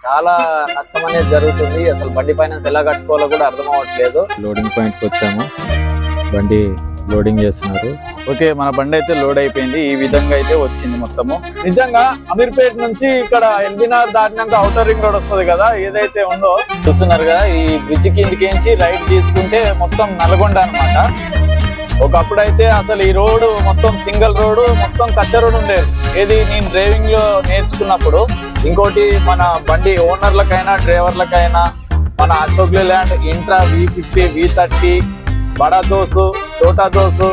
చాలా నష్టం అనేది జరుగుతుంది. అసలు బండి ఫైనాన్స్ ఎలా కట్టుకోవాలో కూడా అర్థం అవ్వట్లేదు. లోడింగ్ పాయింట్ కి వచ్చాము, బండి లోడింగ్ చేస్తున్నారు. ఓకే, మన బండి అయితే లోడ్ అయిపోయింది. ఈ విధంగా అయితే వచ్చింది మొత్తము. నిజంగా అమీర్పేట నుంచి ఇక్కడ ఎల్బీనగర్ దాటినాక ఔటర్ రింగ్ రోడ్ వస్తుంది కదా, ఏదైతే ఉందో చూస్తున్నారు కదా, ఈ బ్రిడ్జ్ కిందికించి రైట్ తీసుకుంటే మొత్తం నల్గొండ అన్నమాట. ఒకప్పుడైతే అసలు ఈ రోడ్డు మొత్తం సింగిల్ రోడ్డు, మొత్తం కచ్చ రోడ్ ఉండేది. ఏది నేను డ్రైవింగ్ లో నేర్చుకున్నప్పుడు. ఇంకోటి మన బండి ఓనర్లకైనా డ్రైవర్లకైనా మన Ashok Leyland intra V50 V30 బడా దోసు చోటా దోసు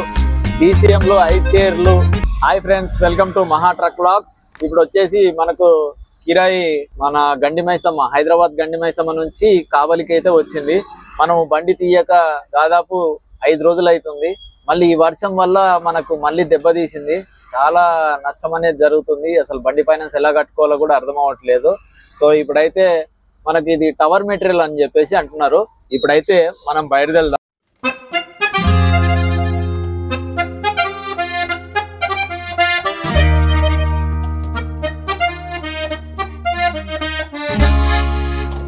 DCM లో 5 చైర్లు. హాయ్ ఫ్రెండ్స్, వెల్కమ్ టు మహా ట్రక్ వ్లాగ్స్. ఇప్పుడు వచ్చేసి మనకు కిరాయి మన గండి మైసమ్మ, హైదరాబాద్ గండి మైసమ్మ నుంచి కావలికి అయితే వచ్చింది. మనం బండి తీయక దాదాపు 5 రోజులు అవుతుంది. మళ్ళీ ఈ వర్షం వల్ల మనకు మళ్ళీ దెబ్బతీసింది. చాలా నష్టం అనేది జరుగుతుంది. అసలు బండి ఫైనాన్స్ ఎలా కట్టుకోవాలో కూడా అర్థం అవ్వట్లేదు. సో ఇప్పుడైతే మనకి ఇది టవర్ మెటీరియల్ అని చెప్పేసి అంటున్నారు. ఇప్పుడైతే మనం బయలుదేరదాం.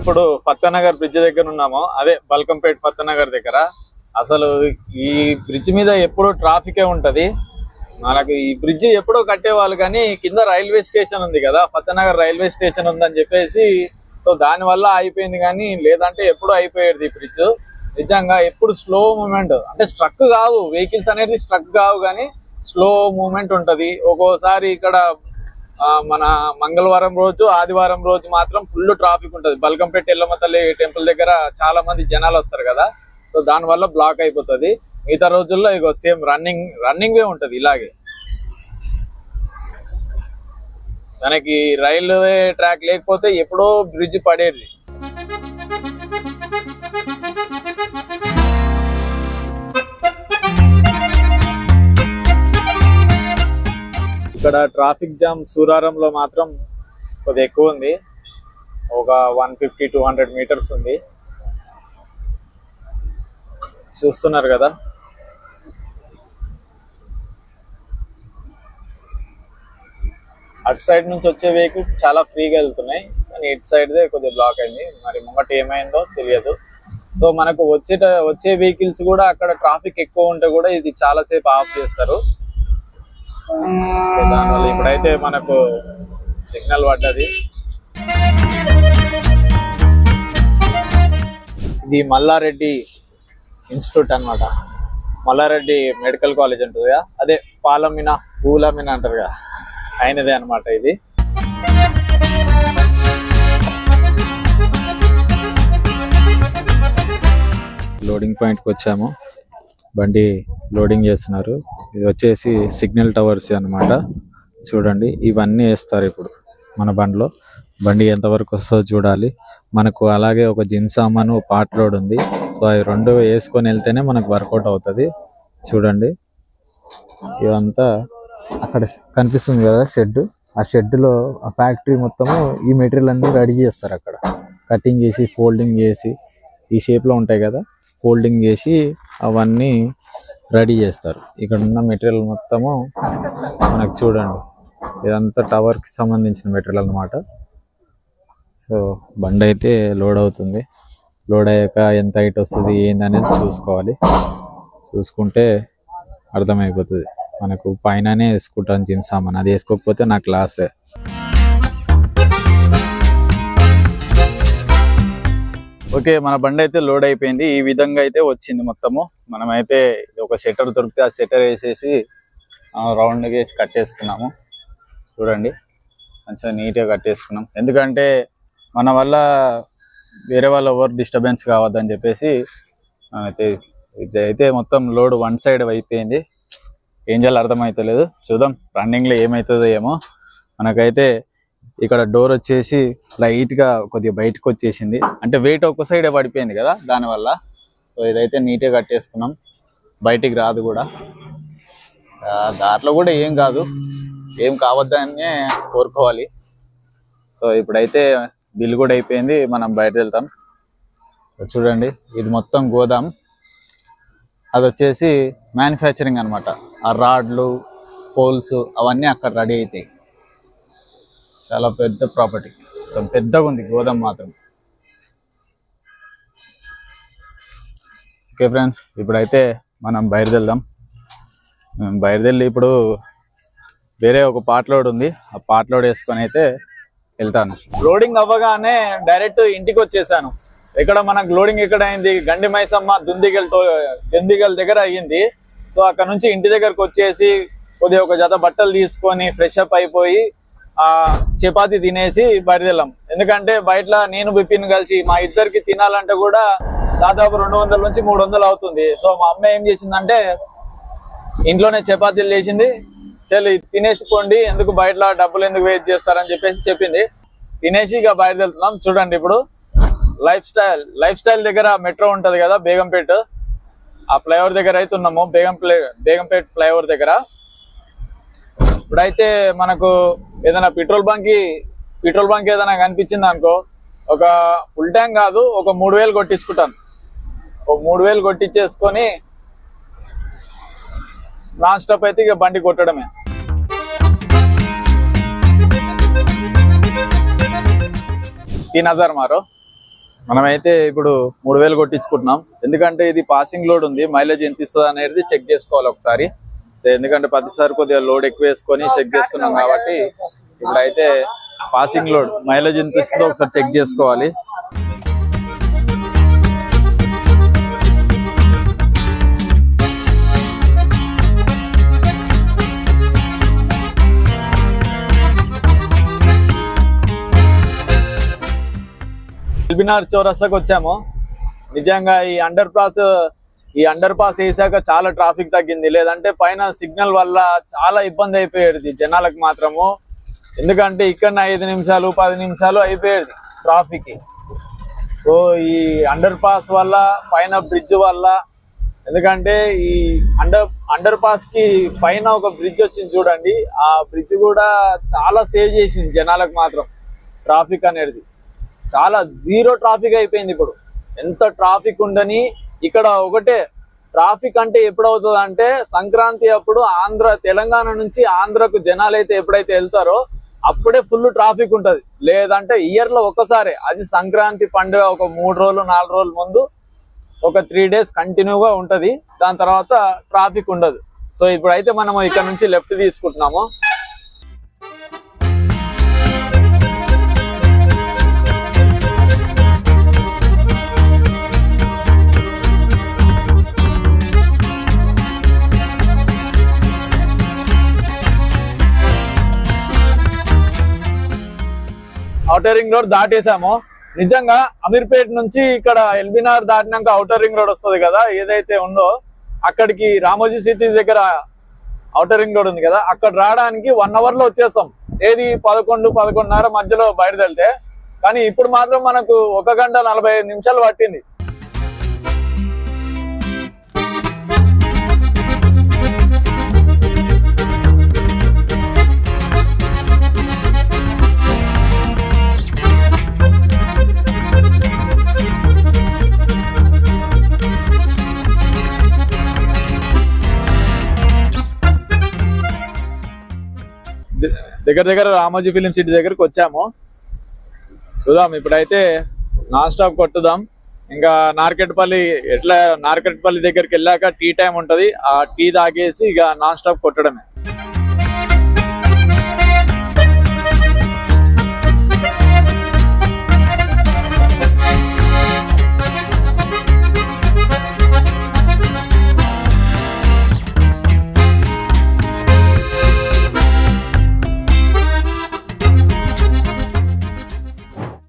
ఇప్పుడు పత్తనగర్ బ్రిడ్జ్ దగ్గర ఉన్నాము, అదే బల్కంపేట పత్తనగర్ దగ్గర. అసలు ఈ బ్రిడ్జ్ మీద ఎప్పుడూ ట్రాఫికే ఉంటది. మనకు ఈ బ్రిడ్జ్ ఎప్పుడో కట్టేవాళ్ళు, కానీ కింద రైల్వే స్టేషన్ ఉంది కదా, పత్తనగర్ రైల్వే స్టేషన్ ఉందని చెప్పేసి సో దాని వల్ల అయిపోయింది. కానీ లేదంటే ఎప్పుడు అయిపోయేది ఈ బ్రిడ్జ్. నిజంగా ఎప్పుడు స్లో మూమెంట్, అంటే స్ట్రక్ కావు వెహికల్స్ అనేది, స్ట్రక్ కావు కానీ స్లో మూమెంట్ ఉంటది. ఒక్కోసారి ఇక్కడ మన మంగళవారం రోజు ఆదివారం రోజు మాత్రం ఫుల్ ట్రాఫిక్ ఉంటది. బల్కంపేట ఎల్లమ్మ తల్లి టెంపుల్ దగ్గర చాలా మంది జనాలు వస్తారు కదా, సో దాని వల్ల బ్లాక్ అయిపోతుంది. మిగతా రోజుల్లో ఇగో సేమ్ రన్నింగ్ వే ఉంటది. ఇలాగే మనకి రైల్వే ట్రాక్ లేకపోతే ఎప్పుడో బ్రిడ్జ్ పడేది. ఇక్కడ ట్రాఫిక్ జామ్ సూరారంలో మాత్రం కొద్దిగా ఎక్కువ ఉంది. ఒక 150-200 మీటర్స్ ఉంది. చూస్తున్నారు కదా, అటు సైడ్ నుంచి వచ్చే వెహికల్ చాలా ఫ్రీగా వెళ్తున్నాయి, కానీ ఇటు సైడ్దే కొద్దిగా బ్లాక్ అయింది. మరి ముంగట ఏమైందో తెలియదు. సో మనకు వచ్చే వెహికల్స్ కూడా అక్కడ ట్రాఫిక్ ఎక్కువ ఉంటే కూడా ఇది చాలాసేపు ఆఫ్ చేస్తారు. సో దానివల్ల ఇప్పుడైతే మనకు సిగ్నల్ పడ్డది. ఇది మల్లారెడ్డి ఇన్స్టిట్యూట్ అన్నమాట. మల్లారెడ్డి మెడికల్ కాలేజ్ ఉంటుంది కదా, అదే పాలమిన పూలమిన అంటారు కదా, అయినదే అనమాట ఇది. లోడింగ్ పాయింట్ కి వచ్చాము, బండి లోడింగ్ చేస్తున్నారు. ఇది వచ్చేసి సిగ్నల్ టవర్స్ అన్నమాట. చూడండి, ఇవన్నీ వేస్తారు ఇప్పుడు మన బండిలో. బండి ఎంతవరకు వస్తుందో చూడాలి. మనకు అలాగే ఒక జిమ్ సామాను పార్ట్ లోడ్ ఉంది. సో అవి రెండు వేసుకొని వెళ్తేనే మనకు వర్కౌట్ అవుతుంది. చూడండి, ఇదంతా అక్కడ కనిపిస్తుంది కదా షెడ్. ఆ షెడ్లో ఆ ఫ్యాక్టరీ మొత్తము ఈ మెటీరియల్ అన్ని రెడీ చేస్తారు. అక్కడ కటింగ్ చేసి ఫోల్డింగ్ చేసి ఈ షేప్లో ఉంటాయి కదా, ఫోల్డింగ్ చేసి అవన్నీ రెడీ చేస్తారు. ఇక్కడ ఉన్న మెటీరియల్ మొత్తము మనకు చూడండి, ఇదంతా టవర్కి సంబంధించిన మెటీరియల్ అన్నమాట. సో బండి అయితే లోడ్ అవుతుంది. లోడ్ అయ్యాక ఎంత హైట్ వస్తుంది ఏందనేది చూసుకోవాలి. చూసుకుంటే అర్థమైపోతుంది. మనకు పైననే వేసుకుంటాను జిమ్ సామాన్, అది వేసుకోకపోతే నాకు లాసే. ఓకే, మన బండి అయితే లోడ్ అయిపోయింది. ఈ విధంగా అయితే వచ్చింది మొత్తము. మనమైతే ఒక షట్టర్ దొరికితే ఆ షట్టర్ వేసేసి రౌండ్గా వేసి కట్టేసుకున్నాము. చూడండి, మంచిగా నీట్గా కట్టేసుకున్నాం. ఎందుకంటే మన వల్ల వేరే వాళ్ళు ఎవరు డిస్టర్బెన్స్ కావద్దని చెప్పేసి అయితే మొత్తం లోడ్ వన్ సైడ్ అయిపోయింది. ఏం చేయాలో అర్థమవుతలేదు. చూద్దాం రన్నింగ్లో ఏమవుతుందో ఏమో. మనకైతే ఇక్కడ డోర్ వచ్చేసి లైట్గా కొద్దిగా బయటకు వచ్చేసింది, అంటే వెయిట్ ఒక్క సైడే పడిపోయింది కదా దానివల్ల. సో ఇదైతే నీట్గా కట్టేసుకున్నాం, బయటికి రాదు కూడా. దాంట్లో కూడా ఏం కాదు, ఏం కావద్దనే కోరుకోవాలి. సో ఇప్పుడైతే బిల్ కూడా అయిపోయింది, మనం బయట వెళ్తాం. చూడండి, ఇది మొత్తం గోదాం, అది వచ్చేసి మ్యానుఫ్యాక్చరింగ్ అనమాట. ఆ రాడ్లు పోల్స్ అవన్నీ అక్కడ రెడీ అవుతాయి. చాలా పెద్ద ప్రాపర్టీ. మొత్తం పెద్దగా ఉంది గోదాం మాత్రం. ఓకే ఫ్రెండ్స్, ఇప్పుడైతే మనం బయలుదేరదాం. బయలుదేరి ఇప్పుడు వేరే ఒక పార్ట్ లోడ్ ఉంది, ఆ పార్ట్ లోడ్ వేసుకొని అయితే వెళ్తాను. లోడింగ్ అవ్వగానే డైరెక్ట్ ఇంటికి వచ్చేసాను. ఇక్కడ మనకు లోడింగ్ ఎక్కడ అయింది, గండి మైసమ్మ దుందిగల్ దగ్గర అయ్యింది. సో అక్కడ నుంచి ఇంటి దగ్గరకు వచ్చేసి కొద్దిగా ఒక జత బట్టలు తీసుకొని ఫ్రెష్ అప్ అయిపోయి చపాతీ తినేసి బయలుదేరాం. ఎందుకంటే బయట నేను బిపిన్ కలిసి మా ఇద్దరికి తినాలంటే కూడా దాదాపు 200 నుంచి 300 అవుతుంది. సో మా అమ్మ ఏం చేసిందంటే ఇంట్లోనే చపాతీలు చేసింది. చలి తినేసిపోండి, ఎందుకు బయట డబ్బులు ఎందుకు వేస్ట్ చేస్తారని చెప్పేసి చెప్పింది. తినేసి ఇక బయలుదేరుతున్నాం. చూడండి, ఇప్పుడు లైఫ్ స్టైల్ దగ్గర మెట్రో ఉంటది కదా, బేగంపేట, ఆ ఫ్లైఓవర్ దగ్గర అయితే ఉన్నాము. బేగంపేట ఫ్లైఓవర్ దగ్గర. ఇప్పుడైతే మనకు ఏదైనా పెట్రోల్ బంక్ ఏదైనా కనిపించింది అనుకో, ఒక ఫుల్ ట్యాంక్ కాదు, ఒక 3000 కొట్టించుకుంటాను. ఒక 3000 కొట్టించేసుకొని నాన్ స్టాప్ అయితే ఇక బండి కొట్టడమే. మారో మనమైతే ఇప్పుడు 3000 కొట్టించుకుంటున్నాం. ఎందుకంటే ఇది పాసింగ్ లోడ్ ఉంది, మైలేజ్ ఎంత ఇస్తుంది అనేది చెక్ చేసుకోవాలి ఒకసారి. ఎందుకంటే ప్రతిసారి కొద్దిగా లోడ్ ఎక్కువ వేసుకొని చెక్ చేస్తున్నాం కాబట్టి ఇప్పుడైతే పాసింగ్ లోడ్ మైలేజ్ ఎంత ఇస్తుందో ఒకసారి చెక్ చేసుకోవాలి. ఎల్బినార్ చౌరస్తాకు వచ్చాము. నిజంగా ఈ అండర్ పాస్ వేసాక చాలా ట్రాఫిక్ తగ్గింది. లేదంటే పైన సిగ్నల్ వల్ల చాలా ఇబ్బంది అయిపోయేది జనాలకు మాత్రము. ఎందుకంటే ఇక్కడ 5 నిమిషాలు 10 నిమిషాలు అయిపోయేది ట్రాఫిక్. సో ఈ అండర్ పాస్ వల్ల, పైన బ్రిడ్జ్ వల్ల, ఎందుకంటే ఈ అండర్ పాస్ కి పైన ఒక బ్రిడ్జ్ వచ్చింది చూడండి, ఆ బ్రిడ్జ్ కూడా చాలా సేవ్ చేసింది జనాలకు మాత్రం. ట్రాఫిక్ అనేది చాలా జీరో ట్రాఫిక్ అయిపోయింది. ఇప్పుడు ఎంత ట్రాఫిక్ ఉండని ఇక్కడ ఒకటే ట్రాఫిక్ అంటే ఎప్పుడు అవుతుంది అంటే సంక్రాంతి అప్పుడు తెలంగాణ నుంచి ఆంధ్రకు జనాలు అయితే ఎప్పుడైతే వెళ్తారో అప్పుడే ఫుల్ ట్రాఫిక్ ఉంటది. లేదంటే ఇయర్ లో ఒక్కసారి, అది సంక్రాంతి పండుగ ఒక 3 రోజులు 4 రోజుల ముందు ఒక 3 డేస్ కంటిన్యూగా ఉంటది. దాని తర్వాత ట్రాఫిక్ ఉండదు. సో ఇప్పుడైతే మనం ఇక్కడ నుంచి లెఫ్ట్ తీసుకుంటున్నాము. ఔటర్ రింగ్ రోడ్ దాటేసాము. నిజంగా అమీర్పేట నుంచి ఇక్కడ ఎల్బినార్ దాటినాక ఔటర్ రింగ్ రోడ్ వస్తుంది కదా, ఏదైతే ఉందో అక్కడికి రామోజీ సిటీ దగ్గర ఔటర్ రింగ్ రోడ్ ఉంది కదా, అక్కడ రావడానికి 1 అవర్ లో వచ్చేస్తాం. ఏది 11-11:30 మధ్యలో బయటదెళ్తే. కానీ ఇప్పుడు మాత్రం మనకు 1 గంట 45 నిమిషాలు పట్టింది. దగ్గర రామోజీ ఫిలిం సిటీ దగ్గరకు వచ్చాము. చూద్దాం, ఇప్పుడైతే నాన్ స్టాప్ కొట్టుదాం. ఇంకా నార్కెట్పల్లి దగ్గరికి వెళ్ళాక టీ టైం ఉంటది, ఆ టీ తాగేసి ఇక నాన్ స్టాప్ కొట్టడమే.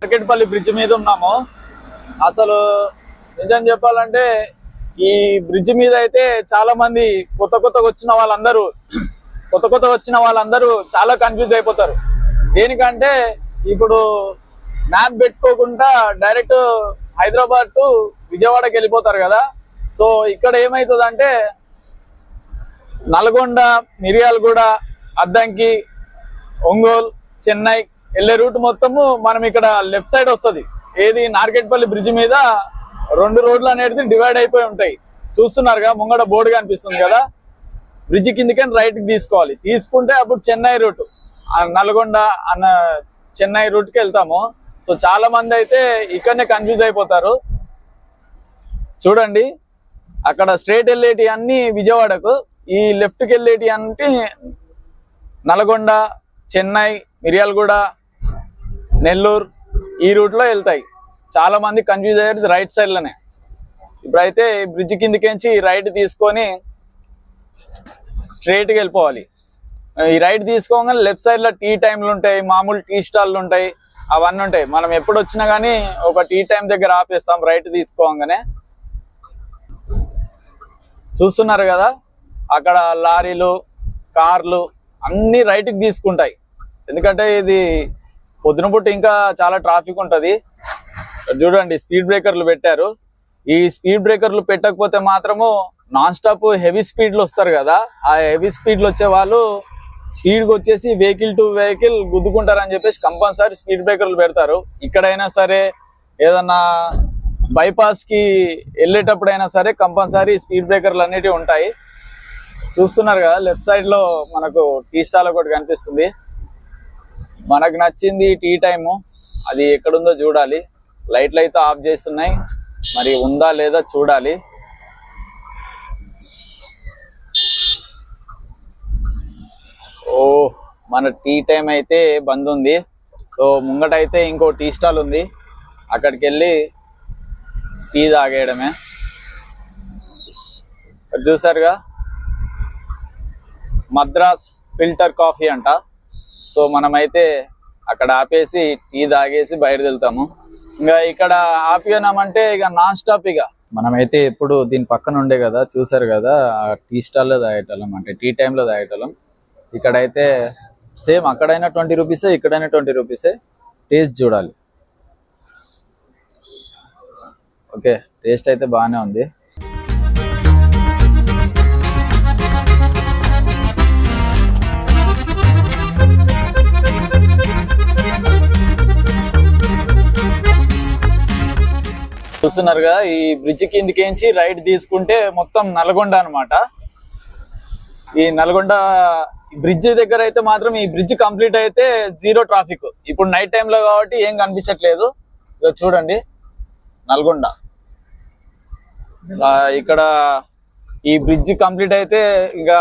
నార్కెట్పల్లి బ్రిడ్జ్ మీద ఉన్నాము. అసలు నిజం చెప్పాలంటే ఈ బ్రిడ్జ్ మీద అయితే చాలా మంది కొత్త వచ్చిన వాళ్ళందరూ చాలా కన్ఫ్యూజ్ అయిపోతారు. దేనికంటే ఇప్పుడు మ్యాప్ పెట్టుకోకుండా డైరెక్ట్ హైదరాబాద్ టు విజయవాడకి వెళ్ళిపోతారు కదా. సో ఇక్కడ ఏమవుతుందంటే నల్గొండ, మిర్యాలగూడ, అద్దంకి, ఒంగోలు, చెన్నై వెళ్ళే రూట్ మొత్తము మనం ఇక్కడ లెఫ్ట్ సైడ్ వస్తుంది. ఏది నార్కెట్పల్లి బ్రిడ్జ్ మీద 2 రోడ్లు అనేది డివైడ్ అయిపోయి ఉంటాయి. చూస్తున్నారుగా, ముంగడ బోర్డు కనిపిస్తుంది కదా, బ్రిడ్జ్ కిందకి రైట్ కి తీసుకోవాలి. తీసుకుంటే అప్పుడు చెన్నై రూట్, నల్గొండ చెన్నై రూట్ కి వెళ్తాము. సో చాలా మంది అయితే ఇక్కడనే కన్ఫ్యూజ్ అయిపోతారు. చూడండి, అక్కడ స్ట్రైట్ వెళ్ళేటి అన్ని విజయవాడకు, ఈ లెఫ్ట్ కి వెళ్ళేటి అంటే నల్గొండ, చెన్నై, మిర్యాలగూడ, నెల్లూరు ఈ రూట్ లో వెళ్తాయి. చాలా మంది కన్ఫ్యూజ్ అయ్యేది రైట్ సైడ్ లోనే. ఇప్పుడైతే బ్రిడ్జ్ కిందకించి రైట్ తీసుకొని స్ట్రైట్ గా వెళ్ళిపోవాలి. ఈ రైట్ తీసుకోగానే లెఫ్ట్ సైడ్ లో టీ టైంలు ఉంటాయి, మామూలు టీ స్టాల్లు ఉంటాయి, అవన్నీ ఉంటాయి. మనం ఎప్పుడు వచ్చినా గానీ ఒక టీ టైం దగ్గర ఆపేస్తాం రైట్ తీసుకోగానే. చూస్తున్నారు కదా, అక్కడ లారీలు, కార్లు అన్ని రైట్ కి తీసుకుంటాయి. ఎందుకంటే ఇది పొద్దున పూట ఇంకా చాలా ట్రాఫిక్ ఉంటది. చూడండి, స్పీడ్ బ్రేకర్లు పెట్టారు. ఈ స్పీడ్ బ్రేకర్లు పెట్టకపోతే మాత్రము నాన్ స్టాప్ హెవీ స్పీడ్ లో వస్తారు కదా, ఆ హెవీ స్పీడ్ లో వచ్చే వాళ్ళు స్పీడ్ కి వచ్చేసి వెహికల్ టు వెహికల్ గుద్దుకుంటారని చెప్పేసి కంపల్సరీ స్పీడ్ బ్రేకర్లు పెడతారు. ఇక్కడైనా సరే, ఏదన్నా బైపాస్ కి వెళ్ళేటప్పుడైనా సరే కంపల్సరీ స్పీడ్ బ్రేకర్లు అన్నిటి ఉంటాయి. చూస్తున్నారు కదా, లెఫ్ట్ సైడ్ లో మనకు టీ స్టాల్ ఒకటి కనిపిస్తుంది. మనకు నచ్చింది టీ టైము, అది ఎక్కడుందో చూడాలి. లైట్లు అయితే ఆఫ్ చేస్తున్నాయి, మరి ఉందా లేదా చూడాలి. ఓ, మన టీ టైం అయితే బంద్ ఉంది. సో ముంగట అయితే ఇంకో టీ స్టాల్ ఉంది, అక్కడికి వెళ్ళి టీ తాగేయడమే. చూసారుగా, మద్రాస్ ఫిల్టర్ కాఫీ అంట. సో మనమైతే అక్కడ ఆపేసి టీ తాగేసి బయలుదేరుతాము. ఇంకా ఇక్కడ ఆపినామంటే ఇక నాన్ స్టాప్. ఇక మనమైతే ఎప్పుడు దీని పక్కన ఉండే కదా, చూసారు కదా, ఆ టీ స్టాల్లో తాగేటోళ్ళం, అంటే టీ టైంలో తాగేటోళ్ళం. ఇక్కడైతే సేమ్, అక్కడైనా 20 రూపీసే, ఇక్కడైనా 20 రూపీసే. టేస్ట్ చూడాలి. ఓకే, టేస్ట్ అయితే బాగానే ఉంది. చూస్తున్నారుగా, ఈ బ్రిడ్జ్ కిందకించి రైట్ తీసుకుంటే మొత్తం నల్గొండ అనమాట. ఈ నల్గొండ బ్రిడ్జ్ దగ్గర అయితే మాత్రం ఈ బ్రిడ్జ్ కంప్లీట్ అయితే జీరో ట్రాఫిక్. ఇప్పుడు నైట్ టైంలో కాబట్టి ఏం కనిపించట్లేదు. ఇక చూడండి, నల్గొండ ఇక్కడ ఈ బ్రిడ్జ్ కంప్లీట్ అయితే ఇంకా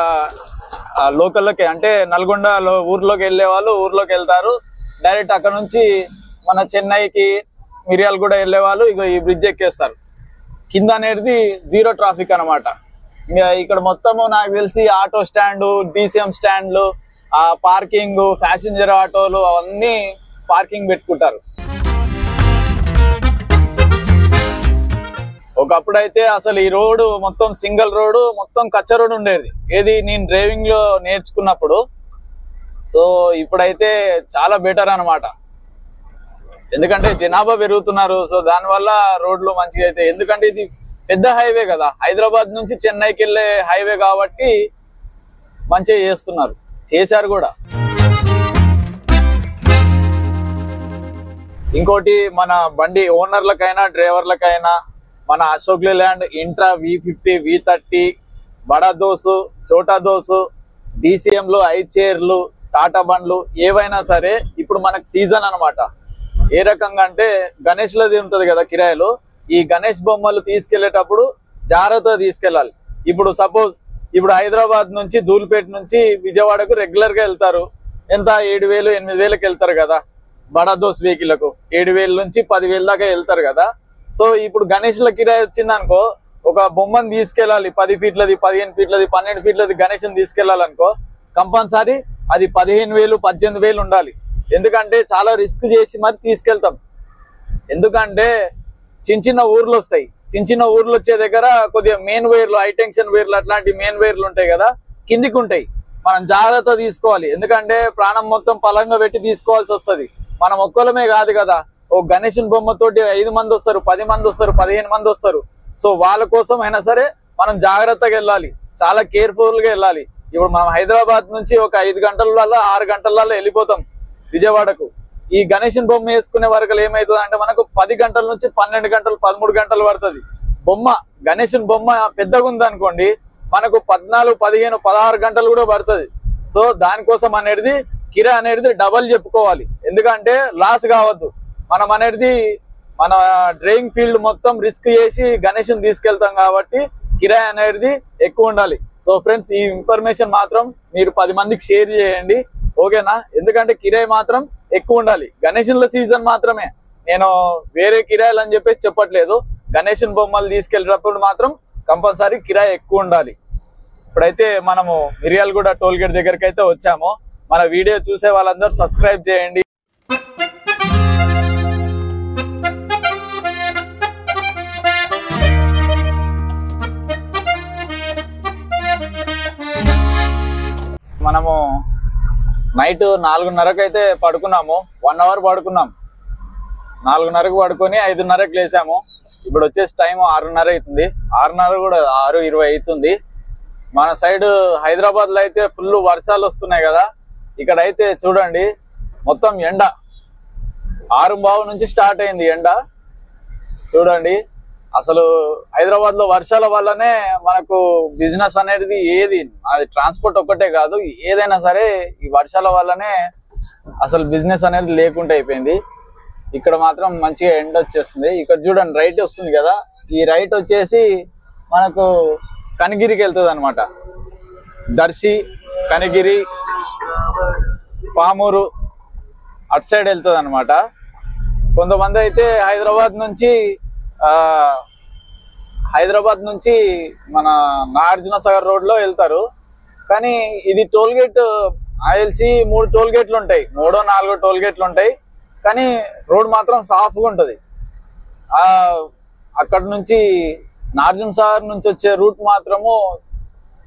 లోకల్లోకి, అంటే నల్గొండ ఊర్లోకి వెళ్ళే వాళ్ళు ఊర్లోకి వెళ్తారు డైరెక్ట్. అక్కడ నుంచి మన చెన్నైకి, మిర్యాలగూడ వెళ్ళే వాళ్ళు ఇక ఈ బ్రిడ్జ్ ఎక్కేస్తారు. కింద అనేది జీరో ట్రాఫిక్ అనమాట. ఇంకా ఇక్కడ మొత్తము నాకు తెలిసి ఆటో స్టాండ్, డిసిఎం స్టాండ్లు, ఆ పార్కింగ్, ప్యాసింజర్ ఆటోలు అవన్నీ పార్కింగ్ పెట్టుకుంటారు. ఒకప్పుడైతే అసలు ఈ రోడ్డు మొత్తం సింగిల్ రోడ్డు, మొత్తం కచ్చ రోడ్డు ఉండేది, ఏది నేను డ్రైవింగ్ లో నేర్చుకున్నప్పుడు. సో ఇప్పుడైతే చాలా బెటర్ అనమాట, ఎందుకంటే జనాభా పెరుగుతున్నారు. సో దానివల్ల రోడ్లు మంచిగా అయితే, ఎందుకంటే ఇది పెద్ద హైవే కదా, హైదరాబాద్ నుంచి చెన్నైకి వెళ్ళే హైవే కాబట్టి మంచిగా చేశారు కూడా. ఇంకోటి, మన బండి ఓనర్లకైనా డ్రైవర్లకైనా మన Ashok Leyland intra V50, V30, బడా దోసు, చోటా దోసు, DCMలు, 5 చైర్లు, టాటా బండ్లు ఏవైనా సరే ఇప్పుడు మనకు సీజన్ అనమాట. ఏ రకంగా అంటే గణేష్ లది ఉంటది కదా కిరాయిలు, ఈ గణేష్ బొమ్మలు తీసుకెళ్లేటప్పుడు జాగ్రత్తగా తీసుకెళ్ళాలి. ఇప్పుడు సపోజ్ ఇప్పుడు హైదరాబాద్ నుంచి, ధూల్పేట నుంచి విజయవాడకు రెగ్యులర్ గా వెళ్తారు. ఎంత 7,000, 8,000కి వెళ్తారు కదా బడా దోస్ వెహికల్కు. 7,000 నుంచి 10,000 దాకా వెళ్తారు కదా. సో ఇప్పుడు గణేష్ల కిరాయి వచ్చిందనుకో, ఒక బొమ్మను తీసుకెళ్ళాలి, 10 ఫీట్లది, 15 ఫీట్లది, 12 ఫీట్లది గణేష్ని తీసుకెళ్లాలనుకో, కంపల్సరీ అది 15,000, 18,000 ఉండాలి. ఎందుకంటే చాలా రిస్క్ చేసి మరి తీసుకెళ్తాం. ఎందుకంటే చిన్న ఊర్లు వస్తాయి, చిన్న ఊర్లు వచ్చే దగ్గర కొద్దిగా మెయిన్ వైర్లు, హైటెన్షన్ వైర్లు, అట్లాంటి మెయిన్ వైర్లు ఉంటాయి కదా, కిందికి ఉంటాయి. మనం జాగ్రత్త తీసుకోవాలి, ఎందుకంటే ప్రాణం మొత్తం పలంగా పెట్టి తీసుకోవాల్సి వస్తుంది. మనం ఒక్కలమే కాదు కదా, ఓ గణేశుని బొమ్మతోటి 5 మంది వస్తారు, 10 మంది వస్తారు, 15 మంది వస్తారు. సో వాళ్ళ కోసం అయినా సరే మనం జాగ్రత్తగా వెళ్ళాలి, చాలా కేర్ఫుల్ గా వెళ్ళాలి. ఇప్పుడు మనం హైదరాబాద్ నుంచి ఒక 5 గంటలలో 6 గంటలలో వెళ్ళిపోతాం విజయవాడకు. ఈ గణేశుని బొమ్మ వేసుకునే వరకు ఏమవుతుంది అంటే మనకు 10 గంటల నుంచి 12 గంటలు, 13 గంటలు పడుతుంది. బొమ్మ గణేశుని బొమ్మ పెద్దగా ఉంది అనుకోండి, మనకు 14, 15, 16 గంటలు కూడా పడుతుంది. సో దానికోసం అనేది కిరాయి అనేది డబల్ చెప్పుకోవాలి, ఎందుకంటే లాస్ కావద్దు. మనం అనేది మన డ్రైవింగ్ ఫీల్డ్ మొత్తం రిస్క్ చేసి గణేష్ని తీసుకెళ్తాం కాబట్టి కిరాయి అనేది ఎక్కువ ఉండాలి. సో ఫ్రెండ్స్, ఈ ఇన్ఫర్మేషన్ మాత్రం మీరు 10 మందికి షేర్ చేయండి, ఓకేనా? ఎందుకంటే కిరాయి మాత్రం ఎక్కువ ఉండాలి. గణేషన్ల సీజన్ మాత్రమే, నేను వేరే కిరాయిలు అని చెప్పేసి చెప్పట్లేదు. గణేషన్ బొమ్మలు తీసుకెళ్ళేటప్పుడు మాత్రం కంపల్సరీ కిరాయి ఎక్కువ ఉండాలి. ఇప్పుడైతే మనము మిర్యాలగూడ టోల్ గేట్ దగ్గరికి అయితే వచ్చాము. మన వీడియో చూసే వాళ్ళందరూ సబ్స్క్రైబ్ చేయండి. మనము నైట్ 4:30కి అయితే పడుకున్నాము. 1 అవర్ పడుకున్నాం. 4:30కి పడుకొని 5:30కి లేసాము. ఇప్పుడు వచ్చేసి టైం 6:30 అవుతుంది. 6:30 కూడా 6:20 అవుతుంది. మన సైడ్ హైదరాబాద్ లో అయితే ఫుల్ వర్షాలు వస్తున్నాయి కదా. ఇక్కడ అయితే చూడండి మొత్తం ఎండ. 6:15 నుంచి స్టార్ట్ అయింది ఎండ. చూడండి అసలు హైదరాబాద్ లో వర్షాల వల్లనే మనకు బిజినెస్ అనేది ఏది, అది ట్రాన్స్పోర్ట్ ఒక్కటే కాదు, ఏదైనా సరే ఈ వర్షాల వల్లనే అసలు బిజినెస్ అనేది లేకుండా అయిపోయింది. ఇక్కడ మాత్రం మంచిగా ఎండ వచ్చేస్తుంది. ఇక్కడ చూడండి రైట్ వస్తుంది కదా, ఈ రైట్ వచ్చేసి మనకు కనిగిరికి వెళ్తుంది అనమాట. దర్శి, కనిగిరి, పామూరు అటు సైడ్ వెళ్తుంది అనమాట. కొంతమంది అయితే హైదరాబాద్ నుంచి మన నాగార్జున సాగర్ రోడ్ లో వెళ్తారు. కానీ ఇది టోల్ గేట్ తెలిసి 3 టోల్ గేట్లు ఉంటాయి, 3 4 టోల్ గేట్లు ఉంటాయి. కానీ రోడ్ మాత్రం సాఫ్గా ఉంటుంది. అక్కడ నుంచి నాగార్జున సాగర్ నుంచి వచ్చే రూట్ మాత్రము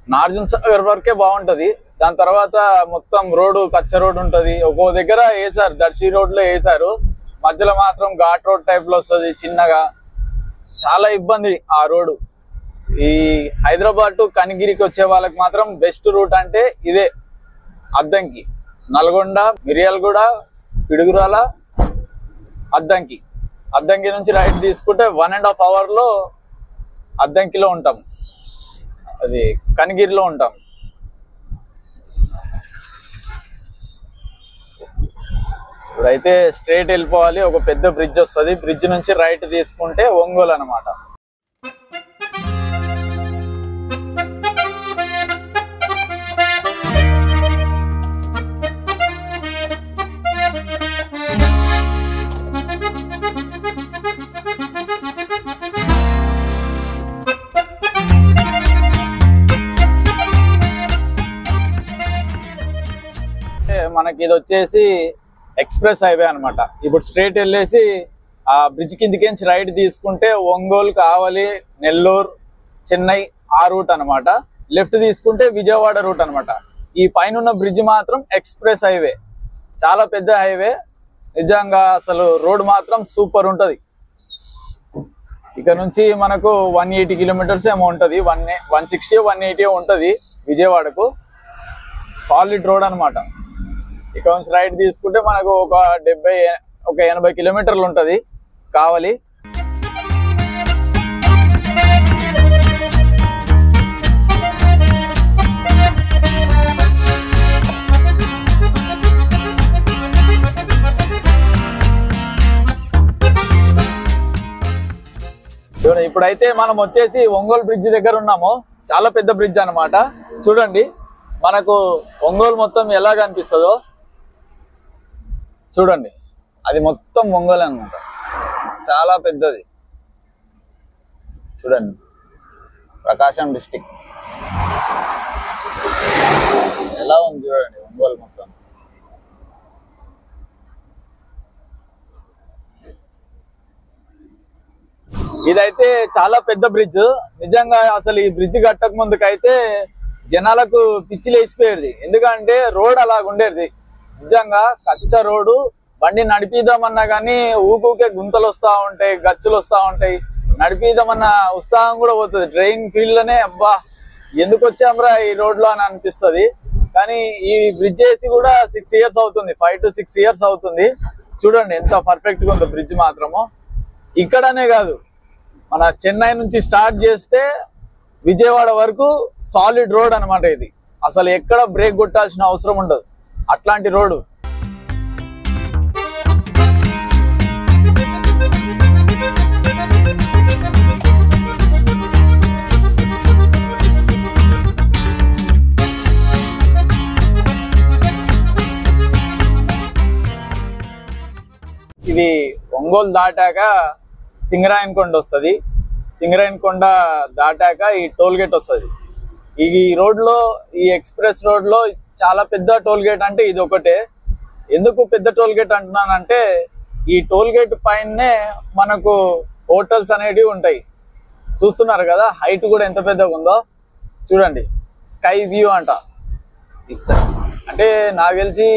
నాగార్జున సాగర్ వరకే బాగుంటది. దాని తర్వాత మొత్తం రోడ్డు కచ్చ రోడ్ ఉంటది. ఒక్కో దగ్గర వేసారు, దర్శి రోడ్ లో వేసారు, మధ్యలో మాత్రం ఘాట్ రోడ్ టైప్ లో వస్తుంది చిన్నగా. చాలా ఇబ్బంది ఆ రోడ్డు. ఈ హైదరాబాద్ టు కనిగిరికి వచ్చే వాళ్ళకి మాత్రం బెస్ట్ రూట్ అంటే ఇదే, అద్దంకి, నల్గొండ, మిర్యాలగూడ, పిడుగురాల, అద్దంకి. అద్దంకి నుంచి రైట్ తీసుకుంటే 1.5 hour లో అద్దంకిలో ఉంటాం, అది కనిగిరిలో ఉంటాం. ఇప్పుడైతే స్ట్రైట్ వెళ్ళిపోవాలి. ఒక పెద్ద బ్రిడ్జ్ వస్తుంది, బ్రిడ్జ్ నుంచి రైట్ తీసుకుంటే ఒంగోలు అనమాట. మనకి ఇది వచ్చేసి ఎక్స్ప్రెస్ హైవే అనమాట. ఇప్పుడు స్ట్రైట్ వెళ్ళేసి ఆ బ్రిడ్జ్ కిందికించి రైట్ తీసుకుంటే ఒంగోలు, కావలి, నెల్లూరు, చెన్నై ఆ రూట్ అనమాట. లెఫ్ట్ తీసుకుంటే విజయవాడ రూట్ అనమాట. ఈ పైన బ్రిడ్జ్ మాత్రం ఎక్స్ప్రెస్ హైవే, చాలా పెద్ద హైవే. నిజంగా అసలు రోడ్ మాత్రం సూపర్ ఉంటది. ఇక్కడ నుంచి మనకు 180 కిలోమీటర్స్ ఏమో ఉంటది, 160 180 ఉంటది విజయవాడకు. సాలిడ్ రోడ్ అనమాట. ఇక్కడ నుంచి రైట్ తీసుకుంటే మనకు ఒక 80 కిలోమీటర్లు ఉంటది కావాలి. ఇప్పుడైతే మనం వచ్చేసి ఒంగోలు బ్రిడ్జ్ దగ్గర ఉన్నాము. చాలా పెద్ద బ్రిడ్జ్ అనమాట. చూడండి మనకు ఒంగోలు మొత్తం ఎలా కనిపిస్తుందో చూడండి, అది మొత్తం ఒంగోలు అనమాట. చాలా పెద్దది. చూడండి ప్రకాశం డిస్ట్రిక్ట్ ఎలా ఉంది చూడండి ఒంగోలు మొత్తం. ఇదైతే చాలా పెద్ద బ్రిడ్జ్. నిజంగా అసలు ఈ బ్రిడ్జ్ కట్టక ముందుకైతే జనాలకు పిచ్చి లేచిపోయేది, ఎందుకంటే రోడ్ అలాగుండేది. నిజంగా కచ్చ రోడ్డు, బండి నడిపిద్దామన్నా కానీ ఊకే గుంతలు వస్తూ ఉంటాయి, గచ్చులు వస్తూ ఉంటాయి. నడిపిద్దామన్న ఉత్సాహం కూడా పోతుంది. డ్రైవింగ్ ఫీల్డ్ లోనే అబ్బా ఎందుకు వచ్చాంరా ఈ రోడ్ లో అని అనిపిస్తుంది. కానీ ఈ బ్రిడ్జ్ వేసి కూడా 6 years అవుతుంది, 5 to 6 years అవుతుంది. చూడండి ఎంత పర్ఫెక్ట్ గా ఉందో బ్రిడ్జ్ మాత్రము. ఇక్కడనే కాదు, మన చెన్నై నుంచి స్టార్ట్ చేస్తే విజయవాడ వరకు సాలిడ్ రోడ్ అనమాట. ఇది అసలు ఎక్కడ బ్రేక్ కొట్టాల్సిన అవసరం ఉండదు. అట్లాంటి రోడ్డు. ఇది ఒంగోలు దాటాక సింగరాయనకొండ వస్తుంది. సింగరాయనకొండ దాటాక ఈ టోల్ గేట్ వస్తుంది. ఈ రోడ్లో, ఈ ఎక్స్ప్రెస్ రోడ్లో చాలా పెద్ద టోల్ గేట్ అంటే ఇది ఒకటే. ఎందుకు పెద్ద టోల్ గేట్ అంటున్నానంటే ఈ టోల్ గేట్ పైనే మనకు హోటల్స్ అనేటివి ఉంటాయి. చూస్తున్నారు కదా, హైట్ కూడా ఎంత పెద్దగా ఉందో చూడండి. స్కై వ్యూ అంట. అంటే నాకు తెలిసి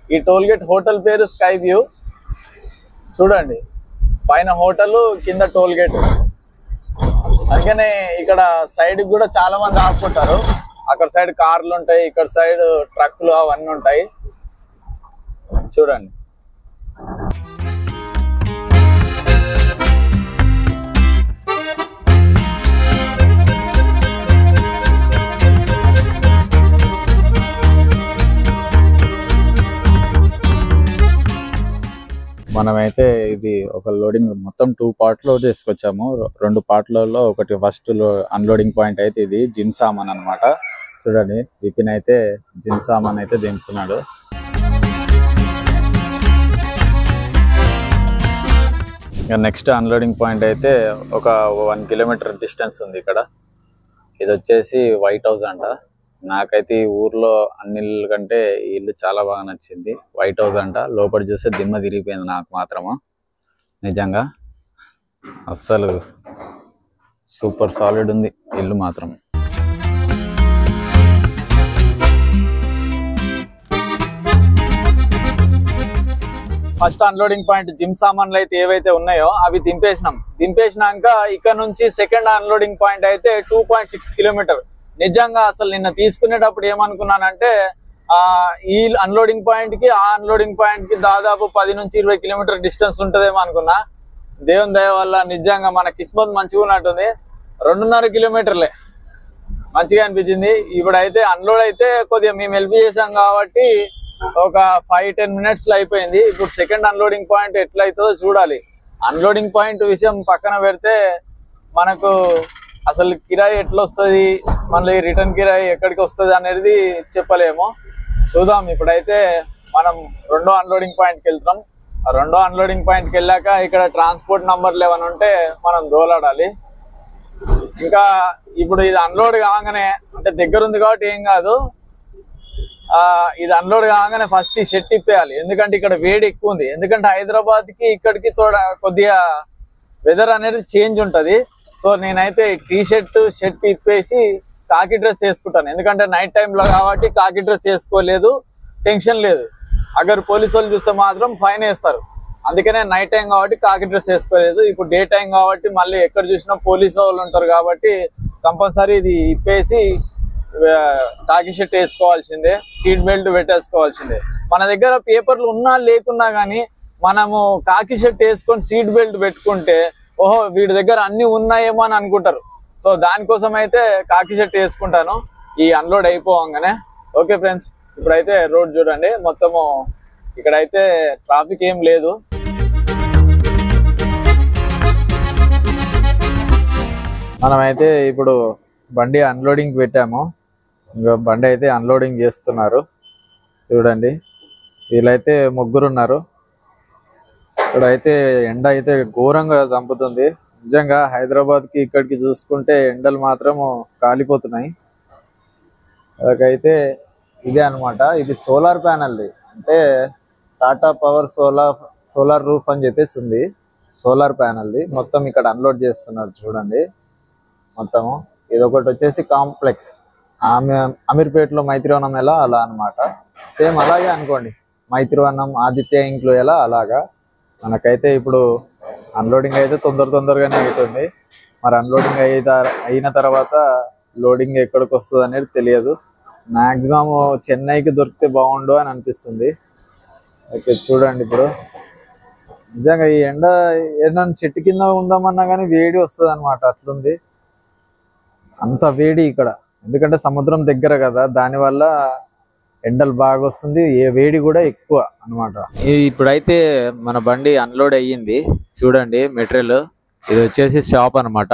ఈ టోల్ గేట్ హోటల్ పేరు స్కై వ్యూ. చూడండి, పైన హోటల్, కింద టోల్ గేట్. అందుకనే ఇక్కడ సైడ్ కూడా చాలా మంది ఆపుకుంటారు. అక్కడ సైడ్ కార్లు ఉంటాయి, ఇక్కడ సైడ్ ట్రక్కులు అవన్నీ ఉంటాయి. చూడండి. మనమైతే ఇది ఒక లోడింగ్ మొత్తం 2 పార్ట్లో తీసుకొచ్చాము. 2 పార్ట్లలో ఒకటి ఫస్ట్ అన్లోడింగ్ పాయింట్ అయితే ఇది జిమ్ సామాన్ అన్నమాట. చూడండి, విపిన్ అయితే జిమ్ సామాన్ అయితే దింపుతున్నాడు. ఇక నెక్స్ట్ అన్లోడింగ్ పాయింట్ అయితే ఒక 1 కిలోమీటర్ డిస్టెన్స్ ఉంది ఇక్కడ. ఇది వచ్చేసి వైట్ హౌస్ అంట. నాకైతే ఈ ఊర్లో అన్ని ఇళ్ళ కంటే ఈ ఇల్లు చాలా బాగా నచ్చింది. వైట్ హౌస్ అంట. లోపల చూస్తే దిమ్మ తిరిగిపోయింది నాకు మాత్రము. నిజంగా అస్సలు సూపర్ సాలిడ్ ఉంది ఇల్లు మాత్రం. ఫస్ట్ అన్లోడింగ్ పాయింట్ జిమ్ సామాన్లు అయితే ఏవైతే ఉన్నాయో అవి దింపేసినాక ఇక్కడ నుంచి సెకండ్ అన్లోడింగ్ పాయింట్ అయితే 2.6 కిలోమీటర్. నిజంగా అసలు నిన్న తీసుకునేటప్పుడు ఏమనుకున్నానంటే ఈ అన్లోడింగ్ పాయింట్ కి ఆ అన్లోడింగ్ పాయింట్ కి దాదాపు 10 నుంచి 20 కిలోమీటర్ డిస్టెన్స్ ఉంటుందేమో అనుకున్నా. దేవుని దయ వల్ల నిజంగా మన కిస్మత్ మంచిగా ఉన్నట్టుంది. 2.5 కిలోమీటర్లే. మంచిగా అనిపించింది. ఇప్పుడైతే అన్లోడ్ అయితే కొద్దిగా మేము హెల్ప్ చేసాం కాబట్టి ఒక 5-10 మినిట్స్ లో అయిపోయింది. ఇప్పుడు సెకండ్ అన్లోడింగ్ పాయింట్ ఎట్లా అవుతుందో చూడాలి. అన్లోడింగ్ పాయింట్ విషయం పక్కన పెడితే మనకు అసలు కిరాయి ఎట్లా వస్తుంది, మళ్ళీ రిటర్న్ కిరాయి ఎక్కడికి వస్తుంది అనేది చెప్పలేము. చూద్దాం. ఇప్పుడైతే మనం రెండో అన్లోడింగ్ పాయింట్కి వెళ్తాం. ఆ రెండో అన్లోడింగ్ పాయింట్కి వెళ్ళాక ఇక్కడ ట్రాన్స్పోర్ట్ నంబర్లు ఏమైనా ఉంటే మనం దోలాడాలి. ఇంకా ఇప్పుడు ఇది అన్లోడ్ కాగానే, అంటే దగ్గర ఉంది కాబట్టి ఏం కాదు, ఇది అన్లోడ్ కాగానే ఫస్ట్ ఈ షర్ట్ ఇప్పేయాలి. ఎందుకంటే ఇక్కడ వేడి ఎక్కువ ఉంది. ఎందుకంటే హైదరాబాద్కి ఇక్కడికి కొద్దిగా వెదర్ అనేది చేంజ్ ఉంటుంది. సో నేనైతే షర్ట్ ఇప్పేసి కాకి డ్రెస్ వేసుకుంటాను. ఎందుకంటే నైట్ టైంలో కాబట్టి కాకి డ్రెస్ వేసుకోలేదు, టెన్షన్ లేదు. అగర్ పోలీసు వాళ్ళు చూస్తే మాత్రం ఫైన్ వేస్తారు. అందుకనే నైట్ టైం కాబట్టి కాకి డ్రెస్ వేసుకోలేదు. ఇప్పుడు డే టైం కాబట్టి మళ్ళీ ఎక్కడ చూసినా పోలీసు వాళ్ళు ఉంటారు కాబట్టి కంపల్సరీ ఇది ఇప్పేసి కాకి షర్ట్ వేసుకోవాల్సిందే, సీట్ బెల్ట్ పెట్టేసుకోవాల్సిందే. మన దగ్గర పేపర్లు ఉన్నా లేకున్నా కానీ మనము కాకి షర్ట్ వేసుకొని సీట్ బెల్ట్ పెట్టుకుంటే ఓహో వీడి దగ్గర అన్ని ఉన్నాయేమో అని అనుకుంటారు. సో దానికోసం అయితే కాకి షర్ట్ వేసుకుంటాను ఈ అన్లోడ్ అయిపోగానే. ఓకే ఫ్రెండ్స్, ఇప్పుడైతే రోడ్ చూడండి. మొత్తము ఇక్కడైతే ట్రాఫిక్ ఏం లేదు. మనమైతే ఇప్పుడు బండి అన్లోడింగ్ పెట్టాము. ఇంకా బండి అయితే అన్లోడింగ్ చేస్తున్నారు. చూడండి, వీళ్ళైతే 3 ఉన్నారు. ఇక్కడైతే ఎండ అయితే ఘోరంగా చంపుతుంది. నిజంగా హైదరాబాద్కి ఇక్కడికి చూసుకుంటే ఎండలు మాత్రము కాలిపోతున్నాయి. అలాగైతే ఇదే అనమాట. ఇది సోలార్ ప్యానల్ది, అంటే టాటా పవర్ సోలార్ రూఫ్ అని చెప్పేసి ఉంది. సోలార్ ప్యానల్ది మొత్తం ఇక్కడ అన్లోడ్ చేస్తున్నారు. చూడండి మొత్తము. ఇదొకటి వచ్చేసి కాంప్లెక్స్, అమీర్పేటలో మైత్రివనం ఎలా అలా అనమాట. సేమ్ అలాగే అనుకోండి, మైత్రివనం ఆదిత్య ఇంక్లో ఎలా అలాగా. మనకైతే ఇప్పుడు అన్లోడింగ్ అయితే తొందరగానే అవుతుంది. మరి అన్లోడింగ్ అయిన తర్వాత లోడింగ్ ఎక్కడికి వస్తుంది అనేది తెలియదు. మ్యాక్సిమం చెన్నైకి దొరికితే బాగుండు అని అనిపిస్తుంది. ఓకే చూడండి, ఇప్పుడు నిజంగా ఈ ఎండ ఏదైనా చెట్టు కింద ఉందామన్నా కానీ వేడి వస్తుంది అనమాట. అట్లుంది అంత వేడి ఇక్కడ. ఎందుకంటే సముద్రం దగ్గర కదా, దానివల్ల ఎండలు బాగా వస్తుంది, ఏ వేడి కూడా ఎక్కువ అన్నమాట. ఇప్పుడైతే మన బండి అన్లోడ్ అయ్యింది చూడండి. మెటీరియల్ ఇది వచ్చేసి షాప్ అన్నమాట,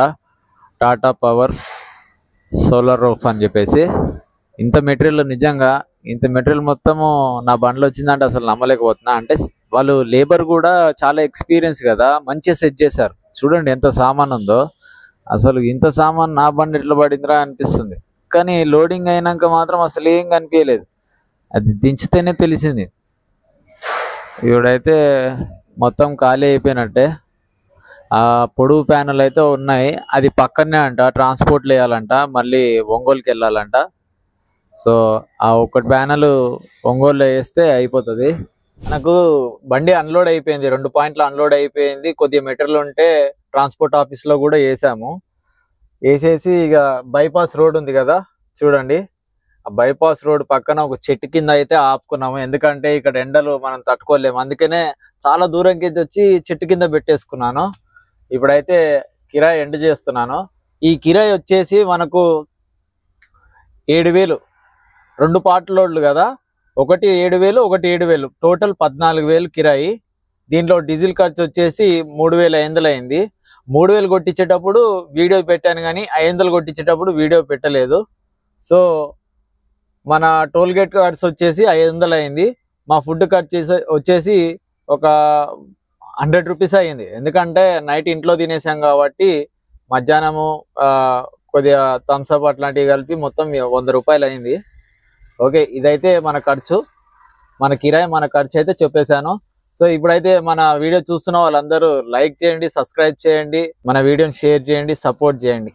టాటా పవర్ సోలార్ రూఫ్ అని చెప్పేసి. ఇంత మెటీరియల్, నిజంగా ఇంత మెటీరియల్ మొత్తము నా బండిలో వచ్చిందంటే అసలు నమ్మలేకపోతున్నా. అంటే వాళ్ళు లేబర్ కూడా చాలా ఎక్స్పీరియన్స్ కదా, మంచిగా సెట్ చేశారు. చూడండి ఎంత సామాన్ ఉందో, అసలు ఇంత సామాన్ నా బండి ఎట్లా పడిందిరా అనిపిస్తుంది. కానీ లోడింగ్ అయినాక మాత్రం అసలు ఏం కనిపించలేదు, అది దించితేనే తెలిసింది. ఇవిడైతే మొత్తం ఖాళీ అయిపోయినట్టే. ఆ పొడుగు ప్యానల్ అయితే ఉన్నాయి, అది పక్కనే అంట, ట్రాన్స్పోర్ట్ వేయాలంట, మళ్ళీ ఒంగోలుకి వెళ్ళాలంట. సో ఆ ఒక్కటి ప్యానల్ ఒంగోలులో వేస్తే అయిపోతుంది. నాకు బండి అన్లోడ్ అయిపోయింది, 2 పాయింట్లు అన్లోడ్ అయిపోయింది. కొద్దిగా మెటీరియల్ ఉంటే ట్రాన్స్పోర్ట్ ఆఫీస్లో కూడా వేసాము. వేసేసి ఇక బైపాస్ రోడ్ ఉంది కదా చూడండి, ఆ బైపాస్ రోడ్ పక్కన ఒక చెట్టు కింద అయితే ఆపుకున్నాము. ఎందుకంటే ఇక్కడ ఎండలు మనం తట్టుకోలేము, అందుకనే చాలా దూరం కింద వచ్చి చెట్టు కింద పెట్టేసుకున్నాను. ఇప్పుడైతే కిరాయి ఎండ్ చేస్తున్నాను. ఈ కిరాయి వచ్చేసి మనకు 7,000, 2 పార్ట్ లోడ్లు కదా, ఒకటి 7,000 ఒకటి 7,000, టోటల్ 14,000 కిరాయి. దీంట్లో డీజిల్ ఖర్చు వచ్చేసి 3,500 అయింది. 3,000 కొట్టించేటప్పుడు వీడియో పెట్టాను కానీ 500 కొట్టించేటప్పుడు వీడియో పెట్టలేదు. సో మన టోల్ గేట్ ఖర్చు వచ్చేసి 500 అయింది. మా ఫుడ్ ఖర్చు వచ్చేసి ఒక 100 రూపీస్ అయింది. ఎందుకంటే నైట్ ఇంట్లో తినేసాం కాబట్టి మధ్యాహ్నము కొద్దిగా థమ్స్అప్ అట్లాంటివి కలిపి మొత్తం 100 రూపాయలు అయింది. ఓకే, ఇదైతే మన ఖర్చు, మన కిరాయి, మన ఖర్చు అయితే చెప్పేశాను. సో ఇప్పుడైతే మన వీడియో చూస్తున్న వాళ్ళందరూ లైక్ చేయండి, సబ్స్క్రైబ్ చేయండి, మన వీడియోని షేర్ చేయండి, సపోర్ట్ చేయండి.